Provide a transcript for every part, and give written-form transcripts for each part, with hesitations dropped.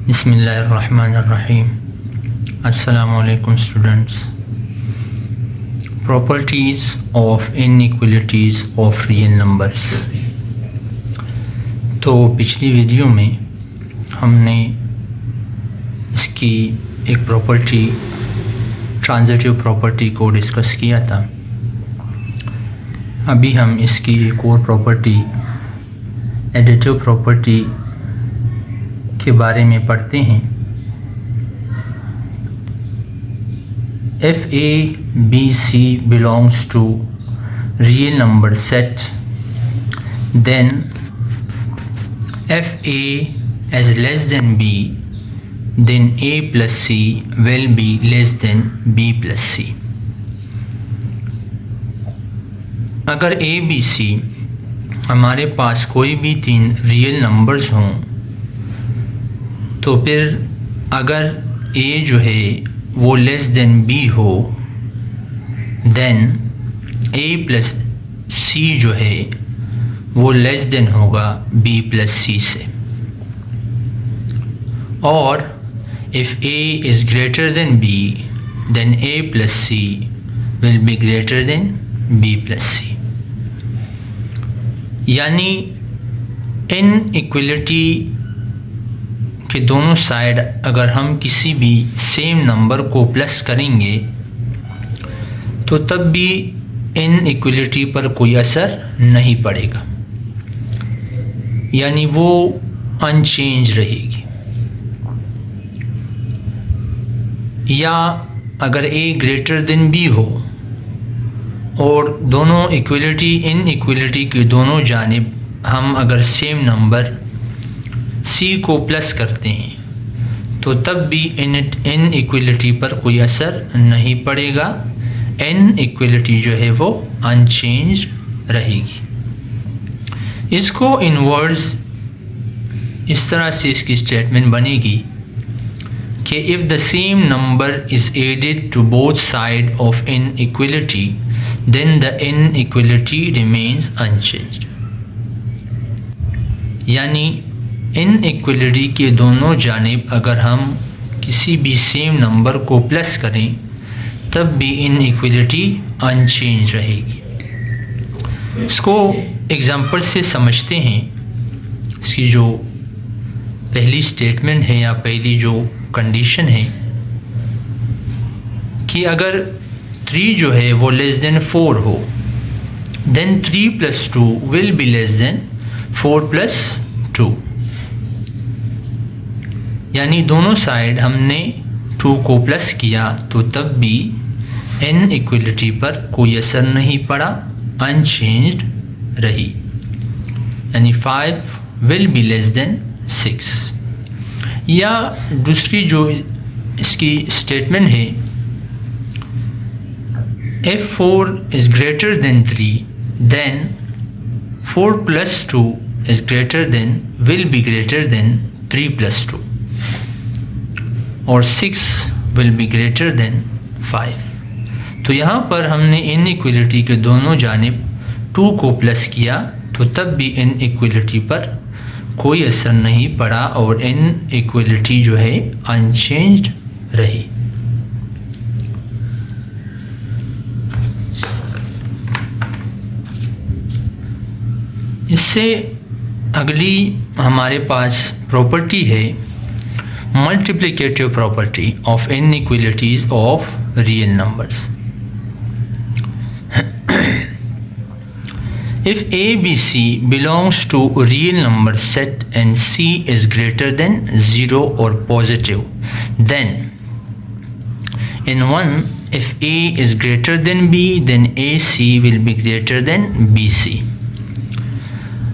बिस्मिल्लाहिर्रहमानिर्रहीम। अस्सलामु अलैकुम students. Properties of inequalities of real numbers. तो पिछली वीडियो में हमने इसकी एक प्रॉपर्टी ट्रांजिटिव प्रॉपर्टी को डिस्कस किया था। अभी हम इसकी एक और प्रॉपर्टी एडिटिव प्रॉपर्टी के बारे में पढ़ते हैं। If A, B, C belongs to real number set, then if A is less than B, then A plus C will be less than B plus C. अगर A, B, C हमारे पास कोई भी तीन रियल नंबर्स हों तो फिर अगर A जो है वो लेस देन B हो, देन A प्लस C जो है वो लेस देन होगा B प्लस C से। और if A is greater than B, then A plus C will be greater than B plus C। यानी इनइक्वलिटी कि दोनों साइड अगर हम किसी भी सेम नंबर को प्लस करेंगे तो तब भी इनइक्वलिटी पर कोई असर नहीं पड़ेगा, यानी वो अनचेंज रहेगी। या अगर A ग्रेटर देन B हो और दोनों इनइक्वलिटी के दोनों जानिब हम अगर सेम नंबर C को प्लस करते हैं तो तब भी इनइक्वलिटी पर कोई असर नहीं पड़ेगा। इनइक्वलिटी जो है वो अनचेंज रहेगी। इसको इन वर्ड्स इस तरह से इसकी स्टेटमेंट बनेगी कि if the same number is added to both side of inequality then the inequality remains unchanged. यानी इनइक्वलिटी के दोनों जानिब अगर हम किसी भी सेम नंबर को प्लस करें तब भी इनइक्वलिटी अनचेंज रहेगी। इसको एग्जांपल से समझते हैं। इसकी जो पहली स्टेटमेंट है या पहली जो कंडीशन है कि अगर 3 जो है वो लेस देन 4 हो, then 3 + 2 will be less than 4 + 2। यानी दोनों साइड हमने 2 को प्लस किया तो तब भी इनइक्वलिटी पर कोई असर नहीं पड़ा, अनचेंज्ड रही। यानी 5 विल बी लेस देन 6। या दूसरी जो इसकी स्टेटमेंट है, if 4 is greater than 3 then 4 + 2 is greater than will be greater than 3 + 2 और 6 will be greater than 5। तो यहाँ पर हमने इनइक्वलिटी के दोनों जानिब 2 को प्लस किया तो तब भी इनइक्वलिटी पर कोई असर नहीं पड़ा और इनइक्वलिटी जो है अनचेंज्ड रही। इससे अगली हमारे पास प्रॉपर्टी है multiplicative property of inequalities of real numbers. If A, B, C belongs to a real number set and C is greater than 0 or positive, then in 1 if A is greater than B then AC will be greater than BC।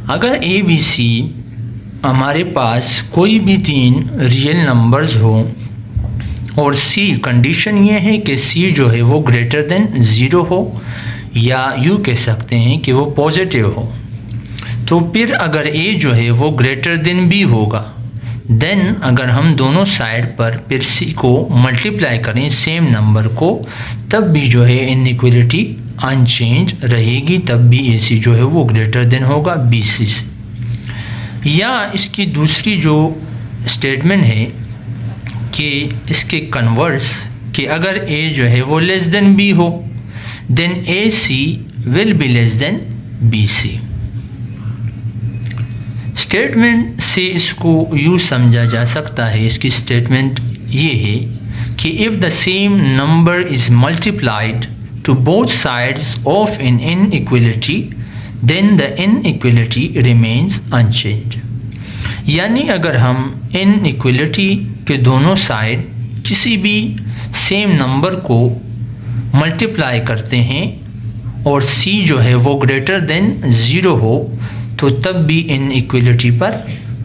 अगर A, B, C हमारे पास कोई भी तीन real numbers हो और C condition ये है कि C जो है वो ग्रेटर देन 0 हो या यूँ कह सकते हैं कि वो पॉजिटिव हो, तो फिर अगर A जो है वो ग्रेटर देन B होगा, देन अगर हम दोनों साइड पर फिर C को मल्टीप्लाई करें सेम नंबर को तब भी जो है इनइक्वलिटी अनचेंज रहेगी, तब भी AC जो है वो ग्रेटर देन होगा BC से। या इसकी दूसरी जो स्टेटमेंट है कि इसके कन्वर्स कि अगर a जो है वो लेस देन b हो, then AC will be less than BC। Statement से इसको यूँ समझा जा सकता है, इसकी स्टेटमेंट ये है कि if the same number is multiplied to both sides of an inequality then the inequality remains unchanged. यानी अगर हम इनइक्वलिटी के दोनों साइड किसी भी सेम नंबर को मल्टीप्लाई करते हैं और C जो है वो ग्रेटर देन 0 हो, तो तब भी इनइक्वलिटी पर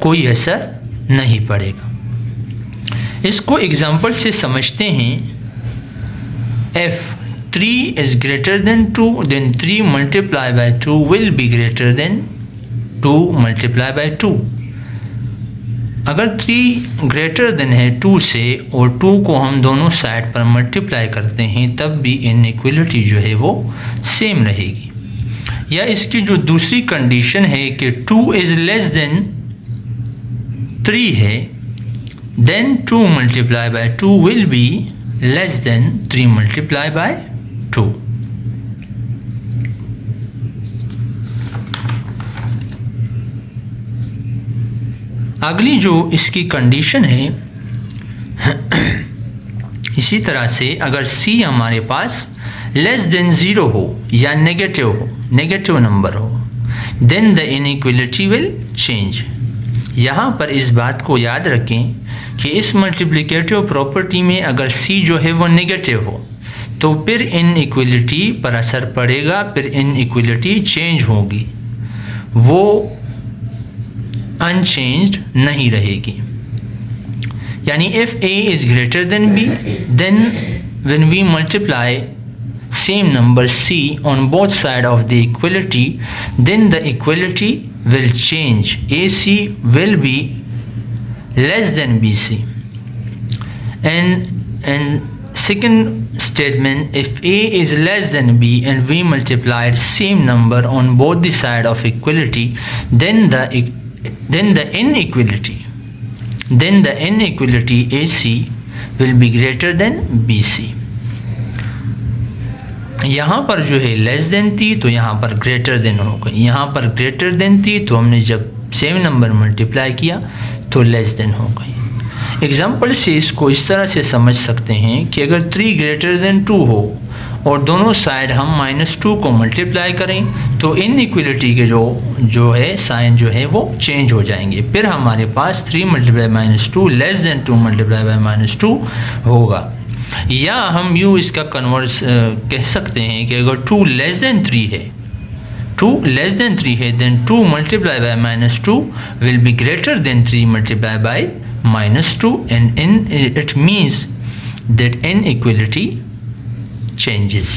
कोई असर नहीं पड़ेगा। इसको एग्जांपल से समझते हैं। If 3 is greater than 2, then 3 multiplied by 2 will be greater than 2 multiplied by 2। अगर 3 ग्रेटर देन है 2 से और 2 को हम दोनों साइड पर मल्टीप्लाई करते हैं, तब भी इनइक्वलिटी जो है वो सेम रहेगी। या इसकी जो दूसरी कंडीशन है कि 2 इज़ लेस देन 3 है, then 2 multiply by 2 will be less than 3 multiply by 2। अगली जो इसकी कंडीशन है इसी तरह से अगर C हमारे पास लेस देन 0 हो या नेगेटिव नंबर हो, then the inequality will change. यहाँ पर इस बात को याद रखें कि इस मल्टीप्लिकेटिव प्रॉपर्टी में अगर C जो है वो नेगेटिव हो तो फिर इनइक्वलिटी पर असर पड़ेगा, फिर इनइक्वलिटी चेंज होगी, वो अनचेंज्ड नहीं रहेगी। यानी if A is greater than B, then when we multiply same number C on both side of the equality, then the equality will change. AC will be less than BC. And second statement, if A is less than B and we multiplied same number on both the side of equality, then the inequality AC will be greater than BC। यहाँ पर जो है less than थी तो यहाँ पर greater than हो गई, यहाँ पर ग्रेटर देन थी तो हमने जब सेम नंबर मल्टीप्लाई किया तो लेस देन हो गई। एग्जाम्पल से इसको इस तरह से समझ सकते हैं कि अगर 3 ग्रेटर देन 2 हो और दोनों साइड हम -2 को मल्टीप्लाई करें तो इनइक्वलिटी के जो है साइन जो है वो चेंज हो जाएंगे। फिर हमारे पास 3 multiply -2 less than 2 multiply by -2 होगा। या हम यूँ इसका कन्वर्स कह सकते हैं कि अगर 2 लेस देन 3 है, 2 लेस देन 3 है, then 2 multiply by -2 will be greater than 3 multiply by -2 and it means that inequality changes।